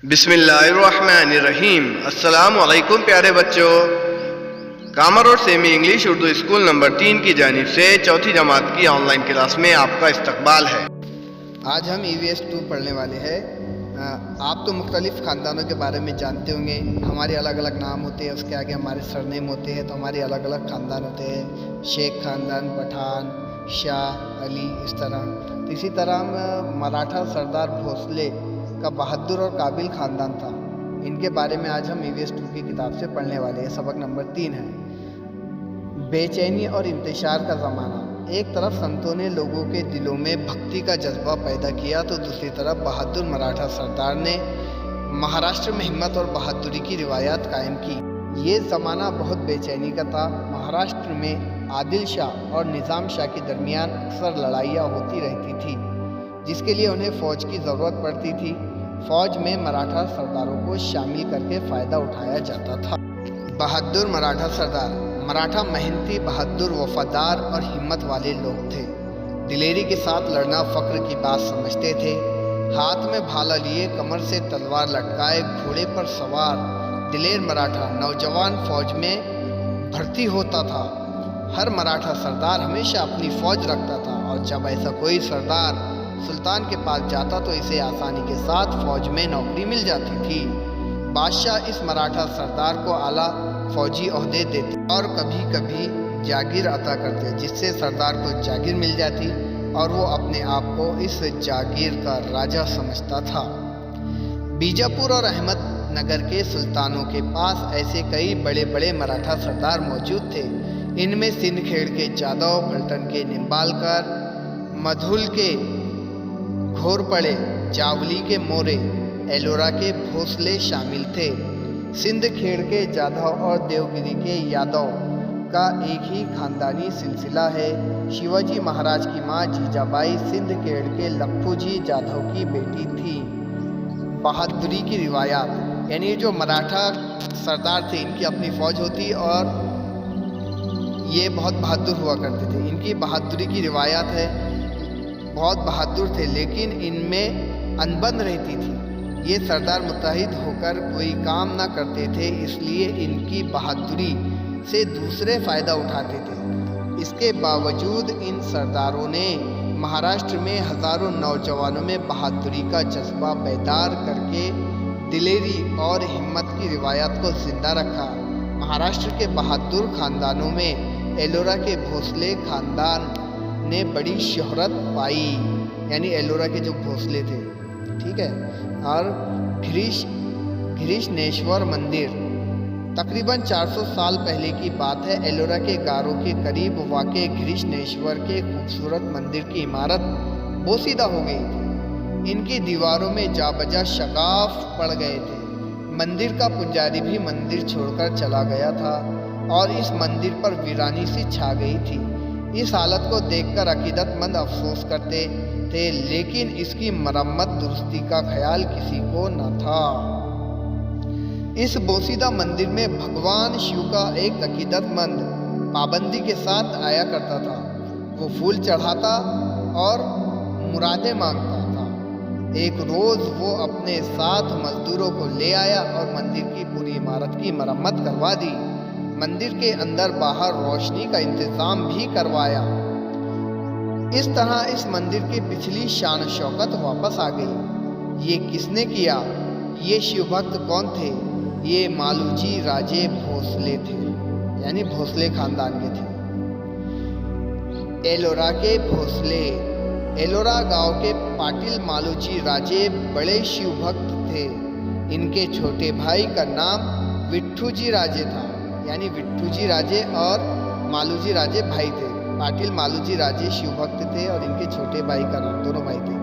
बिस्मिल्लाहिर्रहमानिर्रहीम। अस्सलाम वालेकुम प्यारे बच्चों। कामर और semi English Urdu school number 3 की जानिब से चौथी जमात की ऑनलाइन क्लास में आपका इस्तकबाल है। आज हम EVS 2 पढ़ने वाले हैं। आप तो मुख्तलिफ़ ख़ानदानों के बारे में जानते होंगे। हमारे अलग अलग नाम होते हैं, उसके आगे हमारे सरनेम होते हैं, तो हमारे अलग अलग ख़ानदान होते हैं। शेख ख़ानदान, पठान, शाह, अली, इस तरह। तो इसी तरह मराठा सरदार भोसले का बहादुर और काबिल ख़ानदान था। इनके बारे में आज हम EVS 2 की किताब से पढ़ने वाले हैं। सबक नंबर 3 है बेचैनी और इंतशार का ज़माना। एक तरफ संतों ने लोगों के दिलों में भक्ति का जज्बा पैदा किया, तो दूसरी तरफ बहादुर मराठा सरदार ने महाराष्ट्र में हिम्मत और बहादुरी की रिवायात कायम की। ये ज़माना बहुत बेचैनी का था। महाराष्ट्र में आदिल शाह और निज़ाम शाह के दरमियान अक्सर लड़ाइयाँ होती रहती थी, जिसके लिए उन्हें फ़ौज की ज़रूरत पड़ती थी। फ़ौज में मराठा सरदारों को शामिल करके फ़ायदा उठाया जाता था। बहादुर मराठा सरदार। मराठा मेहनती, बहादुर, वफादार और हिम्मत वाले लोग थे। दिलेरी के साथ लड़ना फ़ख्र की बात समझते थे। हाथ में भाला लिए, कमर से तलवार लटकाए, घोड़े पर सवार दिलेर मराठा नौजवान फ़ौज में भर्ती होता था। हर मराठा सरदार हमेशा अपनी फ़ौज रखता था, और जब ऐसा कोई सरदार सुल्तान के पास जाता तो इसे आसानी के साथ फ़ौज में नौकरी मिल जाती थी। बादशाह इस मराठा सरदार को आला फ़ौजी ओहदे देते और कभी कभी जागीर अता करते, जिससे सरदार को जागीर मिल जाती और वो अपने आप को इस जागीर का राजा समझता था। बीजापुर और अहमदनगर के सुल्तानों के पास ऐसे कई बड़े बड़े मराठा सरदार मौजूद थे। इनमें सिंदखेड़ के जादव, फलटन के निम्बालकर, मधुल के घोरपड़े, जावली के मोरे, एलोरा के भोसले शामिल थे। सिंदखेड़ के जाधव और देवगिरी के यादव का एक ही खानदानी सिलसिला है। शिवाजी महाराज की मां जीजाबाई सिंदखेड़ के लखूजी जाधव की बेटी थी। बहादुरी की रिवायात, यानी जो मराठा सरदार थे, इनकी अपनी फ़ौज होती और ये बहुत बहादुर हुआ करते थे। इनकी बहादुरी की रिवायात है। बहुत बहादुर थे, लेकिन इनमें अनबन रहती थी। ये सरदार मुत्तहिद होकर कोई काम ना करते थे, इसलिए इनकी बहादुरी से दूसरे फ़ायदा उठाते थे। इसके बावजूद इन सरदारों ने महाराष्ट्र में हज़ारों नौजवानों में बहादुरी का जज्बा बेदार करके दिलेरी और हिम्मत की रिवायत को जिंदा रखा। महाराष्ट्र के बहादुर ख़ानदानों में एलोरा के भोसले ख़ानदान ने बड़ी शोहरत पाई, यानी एलोरा के जो भोसले थे, ठीक है। और घृष्णेश्वर मंदिर तकरीबन 400 साल पहले की बात है। एलोरा के गारों के करीब वाक़े घृष्णेश्वर के खूबसूरत मंदिर की इमारत बोसीदा हो गई थी। इनकी दीवारों में जाबजा शगाफ पड़ गए थे। मंदिर का पुजारी भी मंदिर छोड़कर चला गया था और इस मंदिर पर वीरानी सी छा गई थी। इस हालत को देखकर अकीदतमंद अफसोस करते थे, लेकिन इसकी मरम्मत दुरुस्ती का ख्याल किसी को न था। इस बोसीदा मंदिर में भगवान शिव का एक अकीदतमंद पाबंदी के साथ आया करता था। वो फूल चढ़ाता और मुरादें मांगता था। एक रोज़ वो अपने साथ मजदूरों को ले आया और मंदिर की पूरी इमारत की मरम्मत करवा दी। मंदिर के अंदर बाहर रोशनी का इंतज़ाम भी करवाया। इस तरह इस मंदिर की पिछली शान शौकत वापस आ गई। ये किसने किया? ये शिव भक्त कौन थे? ये मालूजी राजे भोसले थे, यानी भोसले खानदान के थे। एलोरा के भोसले। एलोरा गांव के पाटिल मालूजी राजे बड़े शिव भक्त थे। इनके छोटे भाई का नाम विट्ठूजी राजे था, यानी विट्ठूजी राजे और मालूजी राजे भाई थे। पाटिल मालूजी राजे शिव भक्त थे और इनके छोटे भाई का नाम, दोनों भाई थे,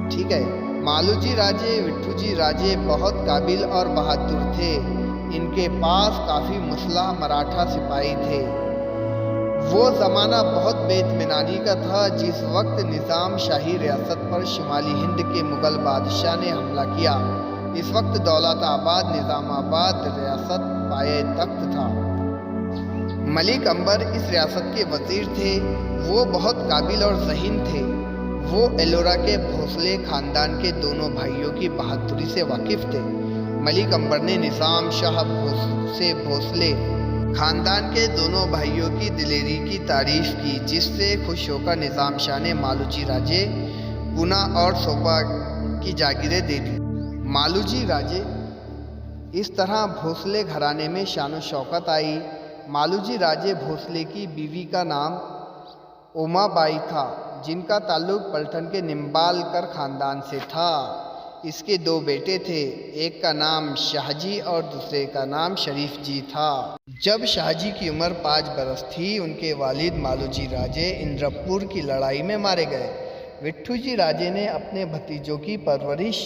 ठीक है। मालूजी राजे, विट्ठूजी राजे बहुत काबिल और बहादुर थे। इनके पास काफ़ी मुसल्लह मराठा सिपाही थे। वो ज़माना बहुत बेइत्मीनानी का था जिस वक्त निज़ाम शाही रियासत पर शुमाली हिंद के मुग़ल बादशाह ने हमला किया। इस वक्त दौलताबाद निज़ामाबाद रियासत पाए तख्त था। मलिक अंबर इस रियासत के वज़ीर थे। वो बहुत काबिल और ज़हीन थे। वो एलोरा के भोसले खानदान के दोनों भाइयों की बहादुरी से वाकिफ थे। मलिक अंबर ने निज़ाम शाह से भोसले खानदान के दोनों भाइयों की दिलेरी की तारीफ की, जिससे खुश होकर निज़ाम शाह ने मालूजी राजे पूना और सोपा की जागीरें दे दी। मालूजी राजे इस तरह भोसले घराने में शान शौकत आई। मालूजी राजे भोसले की बीवी का नाम उमाबाई था, जिनका ताल्लुक पलटन के निम्बालकर खानदान से था। इसके 2 बेटे थे, एक का नाम शाहजी और दूसरे का नाम शरीफ जी था। जब शाहजी की उम्र 5 बरस थी, उनके वालिद मालूजी राजे इंद्रपुर की लड़ाई में मारे गए। विट्ठू जी राजे ने अपने भतीजों की परवरिश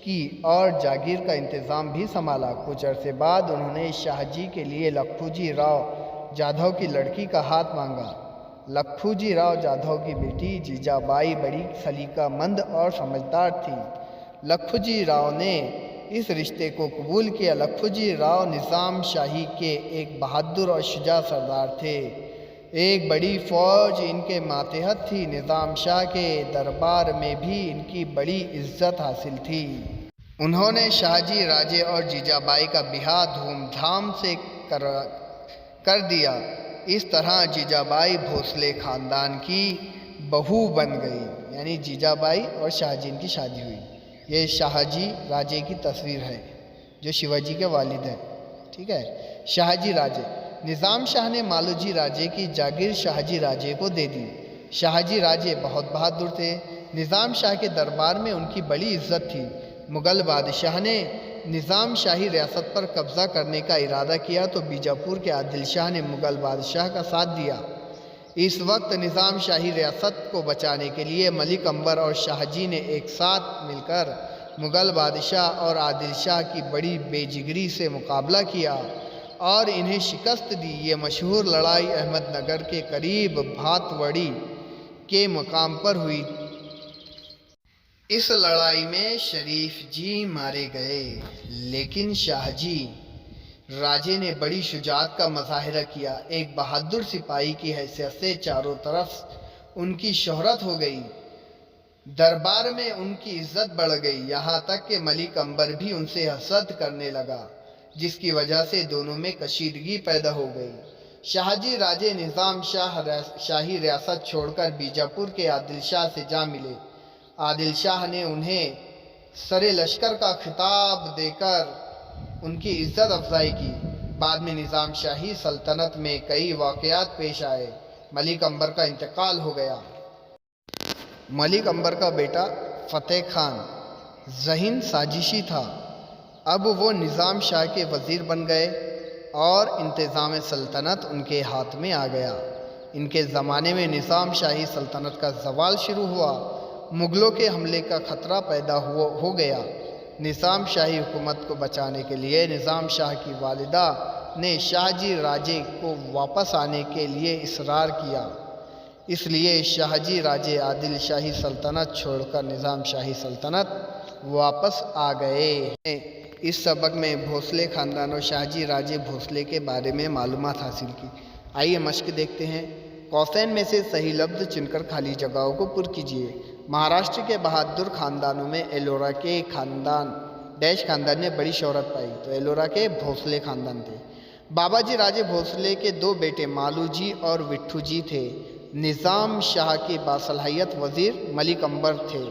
की और जागीर का इंतज़ाम भी संभाला। कुछ अरसे बाद उन्होंने शाहजी के लिए लखूजी राव जाधव की लड़की का हाथ मांगा। लखूजी राव जाधव की बेटी जीजाबाई बड़ी सलीकामंद और समझदार थी। लखूजी राव ने इस रिश्ते को कबूल किया। लखूजी राव निज़ाम शाही के एक बहादुर और शुजा सरदार थे। एक बड़ी फौज इनके मातहत थी। निज़ाम शाह के दरबार में भी इनकी बड़ी इज्जत हासिल थी। उन्होंने शाहजी राजे और जीजाबाई का बिहा धूमधाम से कर दिया। इस तरह जीजाबाई भोसले ख़ानदान की बहू बन गई, यानी जीजाबाई और शाहजी की शादी हुई। ये शाहजी राजे की तस्वीर है जो शिवाजी के वालिद हैं। ठीक है। शाहजी राजे, निज़ाम शाह ने मालूजी राजे की जागीर शाहजी राजे को दे दी। शाहजी राजे बहुत बहादुर थे। निज़ाम शाह के दरबार में उनकी बड़ी इज्जत थी। मुग़ल बादशाह ने निज़ाम शाही रियासत पर कब्ज़ा करने का इरादा किया तो बीजापुर के आदिल शाह ने मुग़ल बादशाह का साथ दिया। इस वक्त निज़ाम शाही रियासत को बचाने के लिए मलिक अंबर और शाहजी ने एक साथ मिलकर मुग़ल बादशाह और आदिल शाह की बड़ी बेजिगरी से मुकाबला किया और इन्हें शिकस्त दी। ये मशहूर लड़ाई अहमदनगर के करीब भातवड़ी के मकाम पर हुई। इस लड़ाई में शरीफ जी मारे गए, लेकिन शाहजी राजे ने बड़ी शुजाअत का मुजाहिरा किया। एक बहादुर सिपाही की हैसियत से चारों तरफ उनकी शोहरत हो गई। दरबार में उनकी इज्जत बढ़ गई, यहाँ तक कि मलिक अंबर भी उनसे हसद करने लगा, जिसकी वजह से दोनों में कशीदगी पैदा हो गई। शाहजी राजे निज़ाम शाह शाही रियासत छोड़कर बीजापुर के आदिल शाह से जा मिले। आदिल शाह ने उन्हें सरे लश्कर का खिताब देकर उनकी इज्जत अफजाई की। बाद में निज़ाम शाही सल्तनत में कई वाक़यात पेश आए। मलिक अंबर का इंतकाल हो गया। मलिक अंबर का बेटा फ़तेह खान ज़हीन साजिशी था। अब वो निज़ाम शाह के वज़ीर बन गए और इंतज़ाम सल्तनत उनके हाथ में आ गया। इनके ज़माने में निज़ाम शाही सल्तनत का ज़वाल शुरू हुआ। मुग़लों के हमले का ख़तरा पैदा हो गया। निज़ाम शाही हुकूमत को बचाने के लिए निज़ाम शाह की वालिदा ने शाहजी राजे को वापस आने के लिए इसरार किया। इसलिए शाहजी राजे आदिल शाही सल्तनत छोड़कर निज़ाम शाही सल्तनत वापस आ गए हैं। इस सबक में भोसले ख़ानदान और शाहजी राजे भोसले के बारे में मालूमात हासिल की। आइए मश्क देखते हैं। कौसैन में से सही लफ्ज़ चुनकर खाली जगहों को पुर कीजिए। महाराष्ट्र के बहादुर ख़ानदानों में एलोरा के ख़ानदान डैश ख़ानदान ने बड़ी शोहरत पाई, तो एलोरा के भोसले ख़ानदान थे। बाबाजी राजे भोसले के 2 बेटे मालूजी और विट्ठू जी थे। निज़ाम शाह के बासलाहियत वज़ीर मलिक अंबर थे।